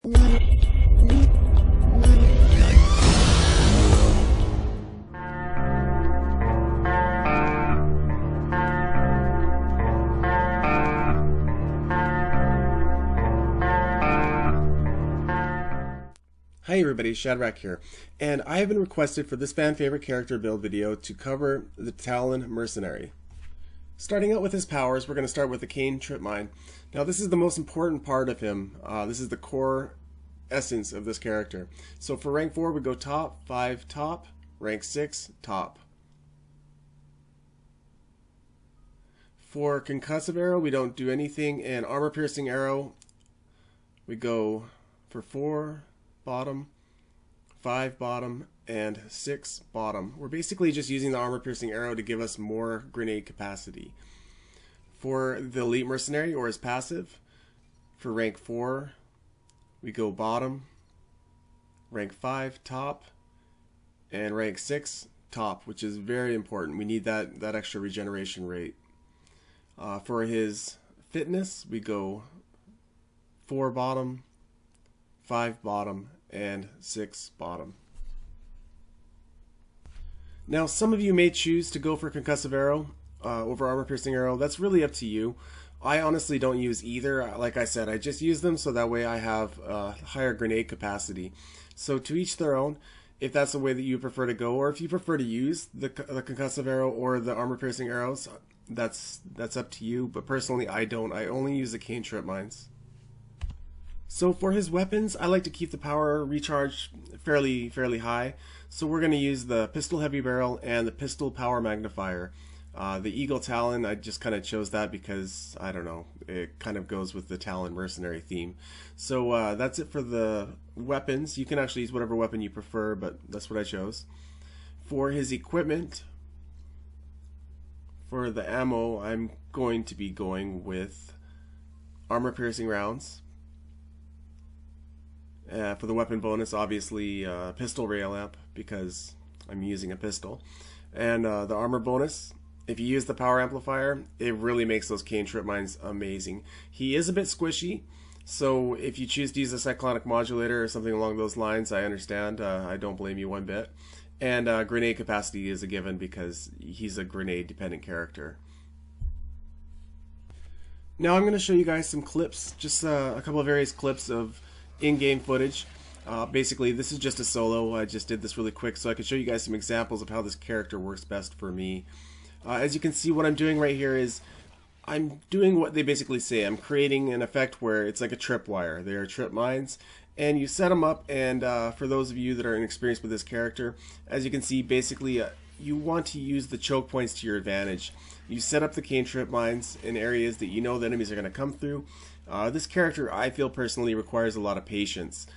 Hi everybody, Shadrach here, and I have been requested for this fan favorite character build video to cover the Talon Mercenary. Starting out with his powers, we're going to start with the Cane Trip Mine. Now this is the most important part of him. This is the core essence of this character. So for rank 4 we go top, 5 top, rank 6 top. For Concussive Arrow we don't do anything, and Armor Piercing Arrow we go for 4 bottom, 5 bottom, and 6 bottom. We're basically just using the Armor Piercing Arrow to give us more grenade capacity. For the Elite Mercenary, or his passive, for rank 4 we go bottom, rank 5 top, and rank 6 top, which is very important. We need that extra regeneration rate. For his fitness we go 4 bottom, 5 bottom, and 6 bottom. Now some of you may choose to go for Concussive Arrow over Armor Piercing Arrow. That's really up to you. I honestly don't use either. Like I said, I just use them so that way I have higher grenade capacity. So to each their own. If that's the way that you prefer to go, or if you prefer to use the Concussive Arrow or the Armor Piercing Arrows, that's up to you. But personally I don't. I only use the Cane Trip Mines. So for his weapons, I like to keep the power recharge fairly high. So we're going to use the Pistol Heavy Barrel and the Pistol Power Magnifier. The Eagle Talon, I just kind of chose that because, I don't know, it kind of goes with the Talon Mercenary theme. So that's it for the weapons. You can actually use whatever weapon you prefer, but that's what I chose. For his equipment, for the ammo, I'm going to be going with Armor Piercing rounds. For the weapon bonus, obviously pistol rail amp, because I'm using a pistol. And the armor bonus, if you use the power amplifier, it really makes those Cane Trip Mines amazing. He is a bit squishy, so if you choose to use a cyclonic modulator or something along those lines, I understand. I don't blame you one bit. And grenade capacity is a given because he's a grenade dependent character. Now I'm going to show you guys some clips, just a couple of various clips of in-game footage. Basically this is just a solo. I just did this really quick so I could show you guys some examples of how this character works best for me. As you can see, what I'm doing right here is I'm doing what they basically say. I'm creating an effect where it's like a tripwire. They are trip mines, and you set them up, and for those of you that are inexperienced with this character, as you can see, basically you want to use the choke points to your advantage. You set up the Cane Trip Mines in areas that you know the enemies are going to come through. This character, I feel personally, requires a lot of patience.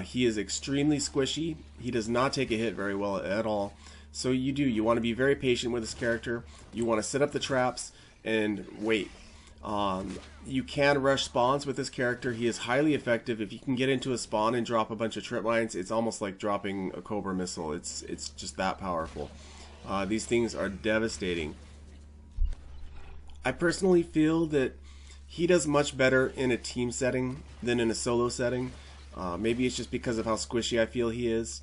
He is extremely squishy. He does not take a hit very well at all. So you want to be very patient with this character. You want to set up the traps and wait. You can rush spawns with this character. He is highly effective. If you can get into a spawn and drop a bunch of trip mines, it's almost like dropping a Cobra missile. It's just that powerful. These things are devastating. I personally feel that he does much better in a team setting than in a solo setting. Maybe it's just because of how squishy I feel he is.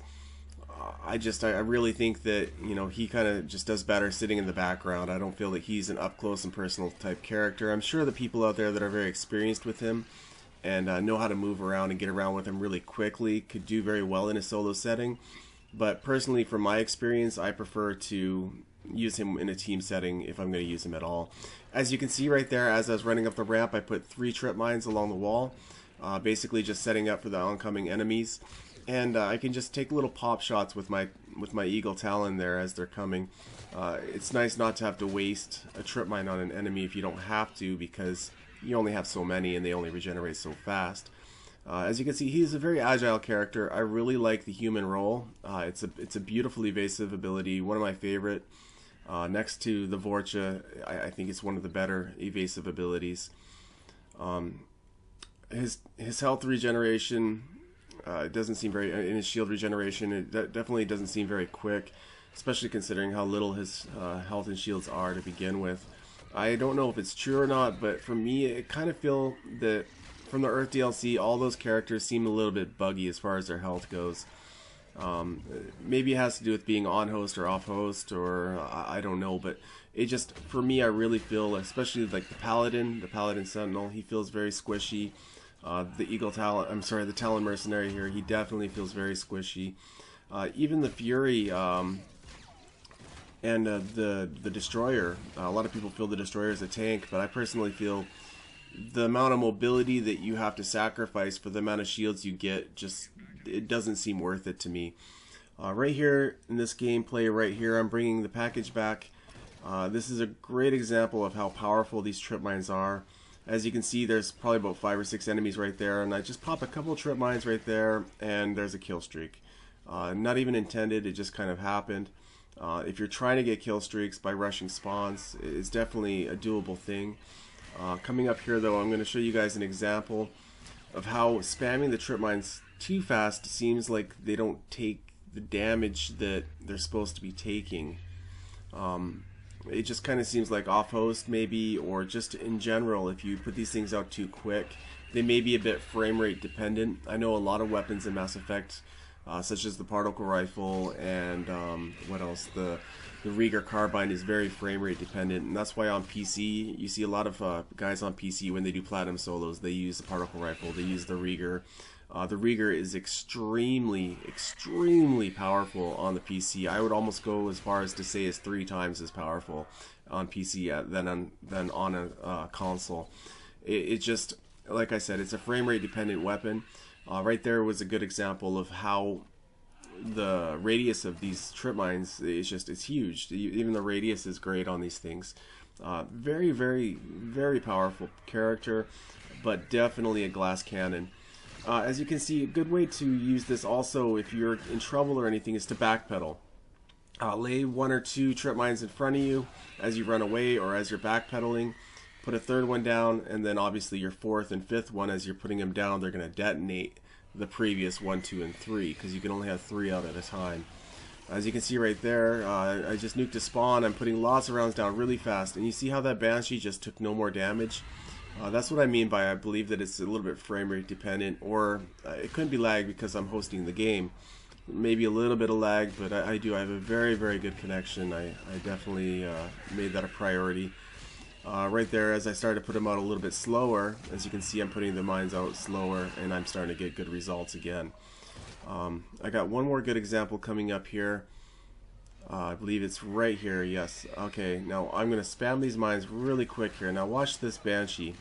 I really think that, you know, he kind of just does better sitting in the background. I don't feel that he's an up close and personal type character. I'm sure the people out there that are very experienced with him and know how to move around and get around with him really quickly could do very well in a solo setting. But personally, from my experience, I prefer to use him in a team setting if I'm going to use him at all. As you can see right there, as I was running up the ramp, I put 3 trip mines along the wall, basically just setting up for the oncoming enemies. And I can just take little pop shots with my Eagle Talon there as they're coming. It's nice not to have to waste a trip mine on an enemy if you don't have to, because you only have so many and they only regenerate so fast. As you can see, he's a very agile character. I really like the human roll. It's a beautiful evasive ability, one of my favorite. Next to the Vorcha, I think it's one of the better evasive abilities. His health regeneration, it doesn't seem very, in his shield regeneration, it definitely doesn't seem very quick, especially considering how little his health and shields are to begin with. I don't know if it's true or not, but for me, I kind of feel that from the Earth DLC, all those characters seem a little bit buggy as far as their health goes. Maybe it has to do with being on host or off host, or I don't know, but it just, for me, I really feel, especially like the Paladin Sentinel, he feels very squishy. The Talon Mercenary here, he definitely feels very squishy. Even the Fury and the Destroyer, a lot of people feel the Destroyer is a tank, but I personally feel the amount of mobility that you have to sacrifice for the amount of shields you get, just, it doesn't seem worth it to me. Right here in this gameplay right here, I'm bringing the package back. This is a great example of how powerful these trip mines are. As you can see, there's probably about 5 or 6 enemies right there, and I just pop a couple of trip mines right there, and there's a kill streak. Not even intended, it just kind of happened. If you're trying to get kill streaks by rushing spawns, it's definitely a doable thing. Coming up here though, I'm going to show you guys an example of how spamming the trip mines too fast seems like they don't take the damage that they're supposed to be taking. It just kind of seems like off host maybe, or just in general, if you put these things out too quick, they may be a bit frame rate dependent. I know a lot of weapons in Mass Effect, such as the particle rifle and what else, the Rieger carbine is very frame rate dependent, and that's why on PC you see a lot of guys on PC when they do platinum solos, they use the particle rifle, they use the Rieger. The Rieger is extremely powerful on the PC. I would almost go as far as to say it's 3 times as powerful on PC than on a console. It just, like I said, it's a frame rate dependent weapon. Right there was a good example of how the radius of these trip mines is just, it's huge. Even the radius is great on these things. Very powerful character, but definitely a glass cannon. As you can see, a good way to use this also if you're in trouble or anything is to backpedal. Lay 1 or 2 trip mines in front of you as you run away or as you're backpedaling. Put a 3rd one down, and then obviously your 4th and 5th one, as you're putting them down, they're going to detonate the previous 1, 2, and 3, because you can only have 3 out at a time. As you can see right there, I just nuked a spawn. I'm putting lots of rounds down really fast, and you see how that Banshee just took no more damage? That's what I mean by I believe that it's a little bit frame rate dependent, or it couldn't be lag because I'm hosting the game. Maybe a little bit of lag, but I have a very good connection. I definitely made that a priority. Right there, as I started to put them out a little bit slower, as you can see, I'm putting the mines out slower, and I'm starting to get good results again. I got one more good example coming up here. I believe it's right here, yes. Okay, now I'm going to spam these mines really quick here. Now watch this Banshee.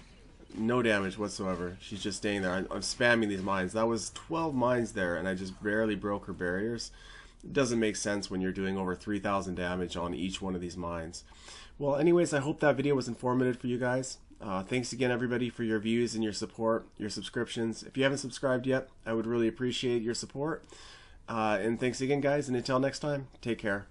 No damage whatsoever. She's just staying there. I'm spamming these mines. That was 12 mines there, and I just barely broke her barriers. It doesn't make sense when you're doing over 3,000 damage on each one of these mines. Well, anyways, I hope that video was informative for you guys. Thanks again, everybody, for your views and your support, your subscriptions. If you haven't subscribed yet, I would really appreciate your support. And thanks again, guys, and until next time, take care.